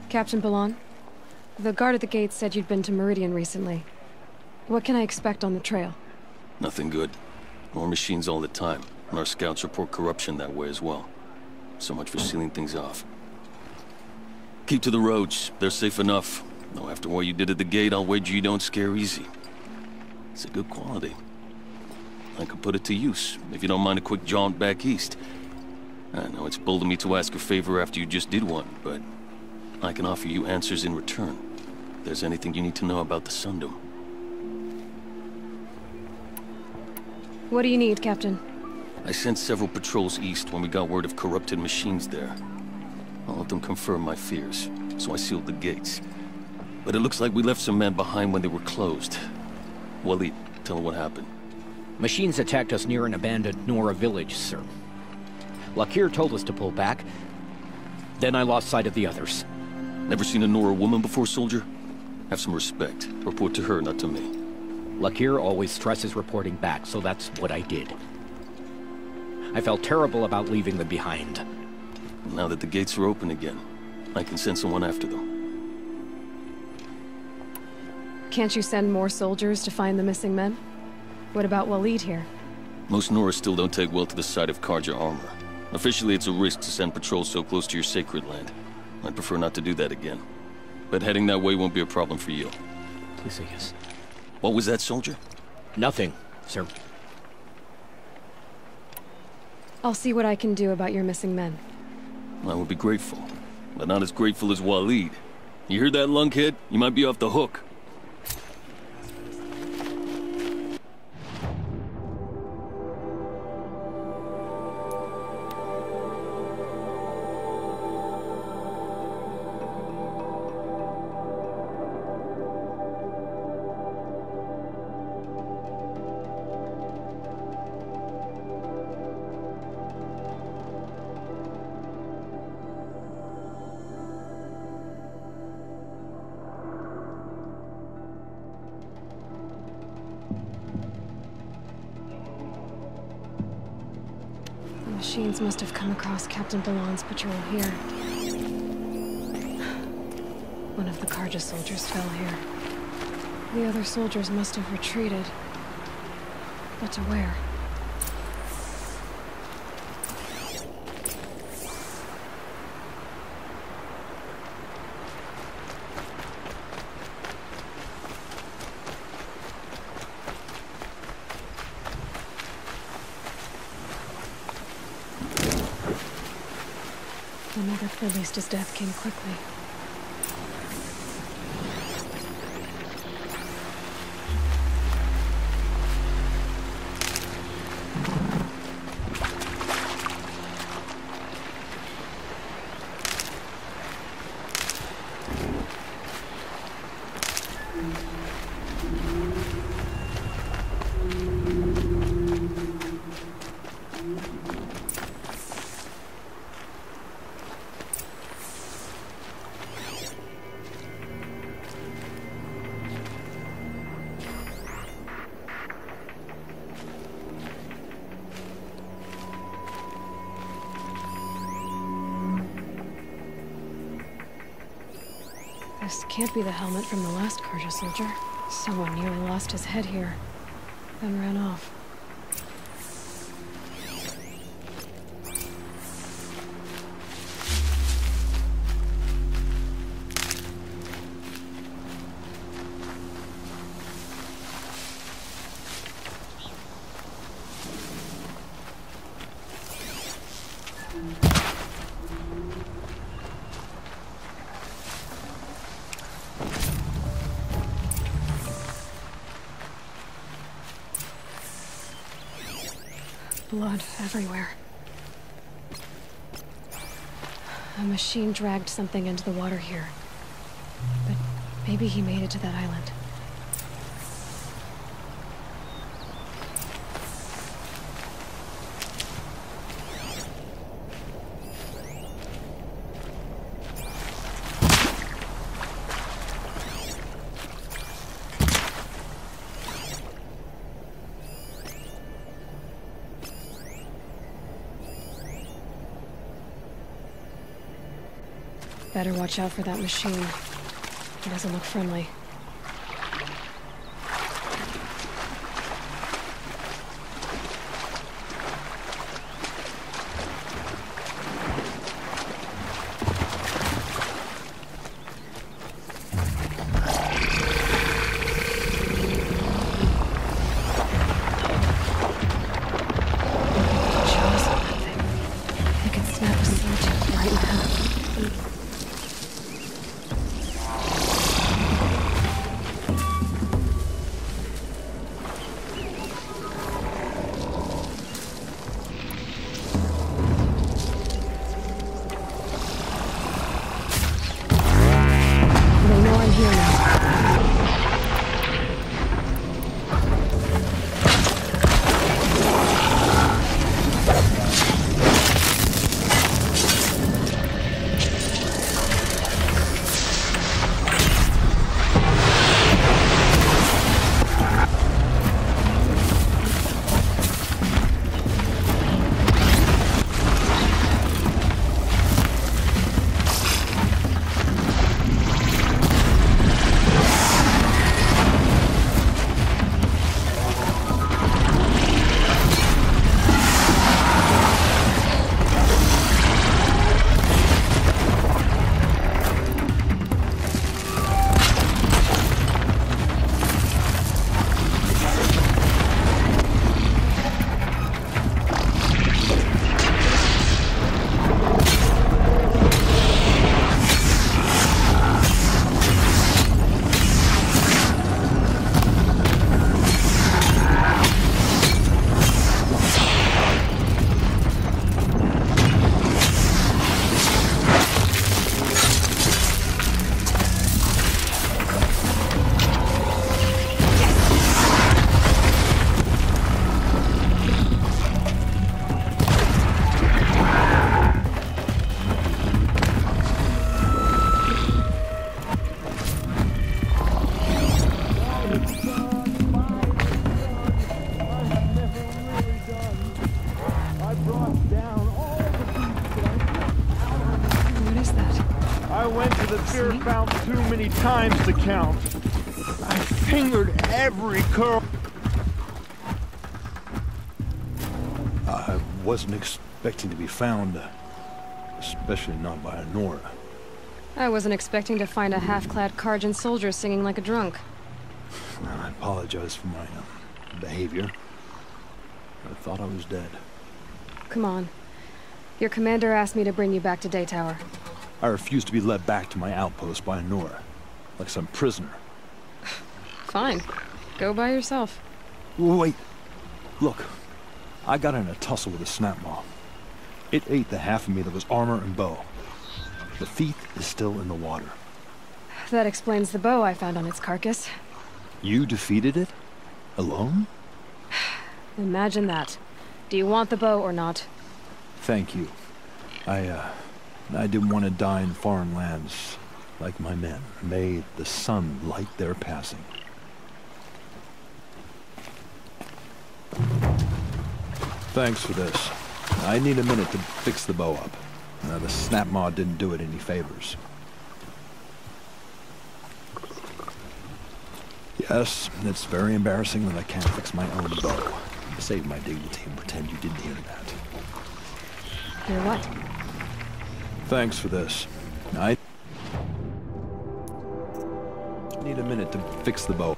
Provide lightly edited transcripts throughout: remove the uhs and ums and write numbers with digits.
Captain Ballon, the guard at the gate said you'd been to Meridian recently. What can I expect on the trail? Nothing good. More machines all the time, and our scouts report corruption that way as well. So much for sealing things off. Keep to the roads. They're safe enough. Though after what you did at the gate, I'll wager you don't scare easy. It's a good quality. I could put it to use, if you don't mind a quick jaunt back east. I know it's bold of me to ask a favor after you just did one, but I can offer you answers in return. If there's anything you need to know about the Sundom. What do you need, Captain? I sent several patrols east when we got word of corrupted machines there. All of them confirmed my fears, so I sealed the gates. But it looks like we left some men behind when they were closed. Waleed, tell them what happened. Machines attacked us near an abandoned Nora village, sir. Lakir told us to pull back. Then I lost sight of the others. Never seen a Nora woman before, soldier? Have some respect. Report to her, not to me. Lakir always stresses reporting back, so that's what I did. I felt terrible about leaving them behind. Now that the gates are open again, I can send someone after them. Can't you send more soldiers to find the missing men? What about Waleed here? Most Nora still don't take well to the sight of Karja armor. Officially, it's a risk to send patrols so close to your sacred land. I'd prefer not to do that again. But heading that way won't be a problem for you. Please say yes. What was that, soldier? Nothing, sir. I'll see what I can do about your missing men. I would be grateful, but not as grateful as Waleed. You hear that, lunkhead? You might be off the hook. The machines must have come across Captain Ballon's patrol here. One of the Karja soldiers fell here. The other soldiers must have retreated. But to where? At least his death came quickly. This can't be the helmet from the last Karja soldier. Someone nearly lost his head here, then ran off. Blood everywhere. A machine dragged something into the water here. But maybe he made it to that island. Better watch out for that machine. It doesn't look friendly. Found too many times to count. I fingered every curl. I wasn't expecting to be found, especially not by Nora. I wasn't expecting to find a half-clad Karjan soldier singing like a drunk. I apologize for my behavior. I thought I was dead. Come on. Your commander asked me to bring you back to Daytower. I refuse to be led back to my outpost by Nora, like some prisoner. Fine. Go by yourself. Wait. Look. I got in a tussle with a snap maw. It ate the half of me that was armor and bow. The feet is still in the water. That explains the bow I found on its carcass. You defeated it? Alone? Imagine that. Do you want the bow or not? Thank you. I didn't want to die in foreign lands, like my men. May the sun light their passing. Thanks for this. I need a minute to fix the bow up. The snap maw didn't do it any favors. Yes, it's very embarrassing that I can't fix my own bow. Save my dignity and pretend you didn't hear that. Hear what? Thanks for this. I need a minute to fix the bow.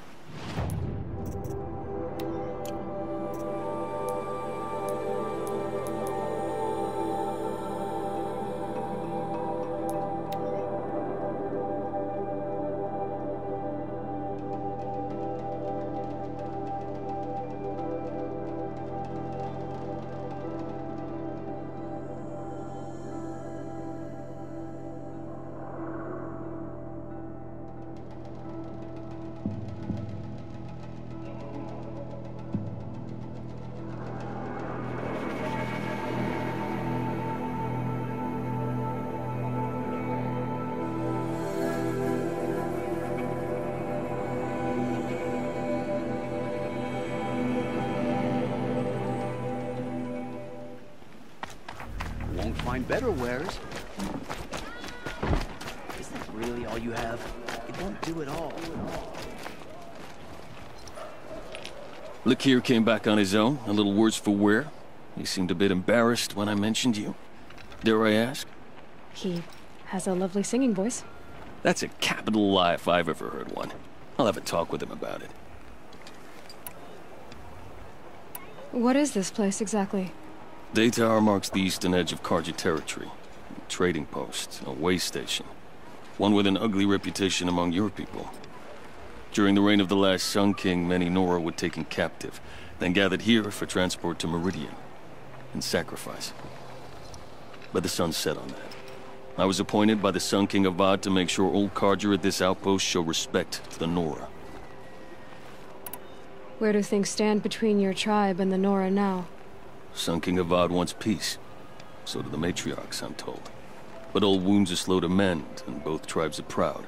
Won't find better wares. all you have, it won't do it all. Lakir came back on his own, a little worse for wear. He seemed a bit embarrassed when I mentioned you. Dare I ask? He has a lovely singing voice. That's a capital lie if I've ever heard one. I'll have a talk with him about it. What is this place exactly? Day Tower marks the eastern edge of Karja territory. A trading post, a way station. One with an ugly reputation among your people. During the reign of the last Sun King, many Nora were taken captive, then gathered here for transport to Meridian, and sacrifice. But the sun set on that. I was appointed by the Sun King Avad to make sure old Karja at this outpost show respect to the Nora. Where do things stand between your tribe and the Nora now? Sun King Avad wants peace. So do the matriarchs, I'm told. But old wounds are slow to mend, and both tribes are proud.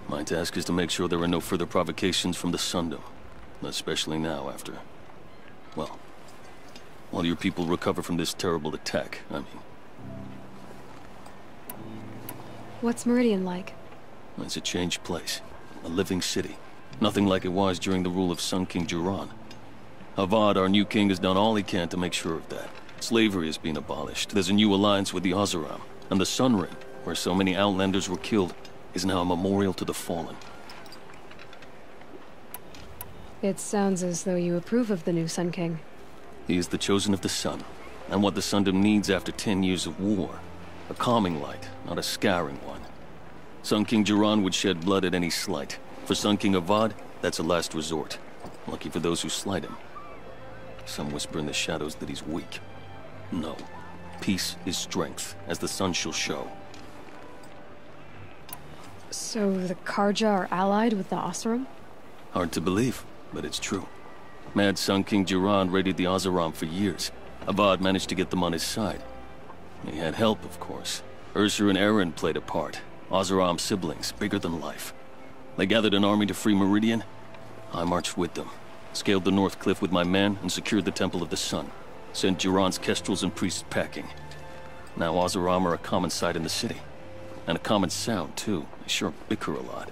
My task is to make sure there are no further provocations from the Sundom. Especially now after... well... while your people recover from this terrible attack, I mean. What's Meridian like? It's a changed place. A living city. Nothing like it was during the rule of Sun King Jiran. Avad, our new king, has done all he can to make sure of that. Slavery has been abolished. There's a new alliance with the Oseram. And the Sun Ring, where so many Outlanders were killed, is now a memorial to the fallen. It sounds as though you approve of the new Sun King. He is the chosen of the sun, and what the Sundom needs after 10 years of war. A calming light, not a scouring one. Sun King Jiran would shed blood at any slight. For Sun King Avad, that's a last resort. Lucky for those who slight him. Some whisper in the shadows that he's weak. No. Peace is strength, as the sun shall show. So the Karja are allied with the Oseram? Hard to believe, but it's true. Mad Sun King Jiran raided the Oseram for years. Avad managed to get them on his side. He had help, of course. Ursur and Eren played a part. Oseram siblings, bigger than life. They gathered an army to free Meridian. I marched with them. Scaled the North Cliff with my men and secured the Temple of the Sun. Sent Jiran's kestrels and priests packing. Now Oseram are a common sight in the city. And a common sound, too. They sure bicker a lot.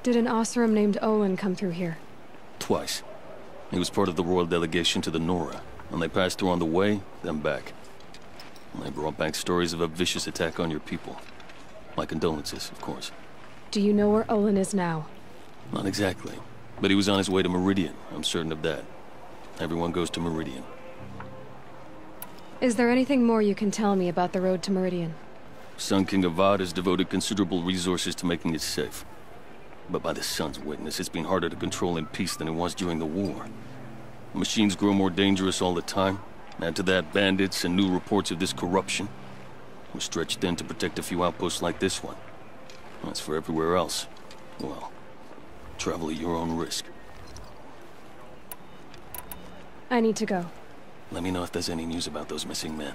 Did an Oseram named Olin come through here? Twice. He was part of the royal delegation to the Nora, and they passed through on the way, then back. And they brought back stories of a vicious attack on your people. My condolences, of course. Do you know where Olin is now? Not exactly, but he was on his way to Meridian, I'm certain of that. Everyone goes to Meridian. Is there anything more you can tell me about the road to Meridian? Sun King Avad has devoted considerable resources to making it safe. But by the sun's witness, it's been harder to control in peace than it was during the war. The machines grow more dangerous all the time. Add to that bandits and new reports of this corruption. We're stretched thin to protect a few outposts like this one. As for everywhere else, well, travel at your own risk. I need to go. Let me know if there's any news about those missing men.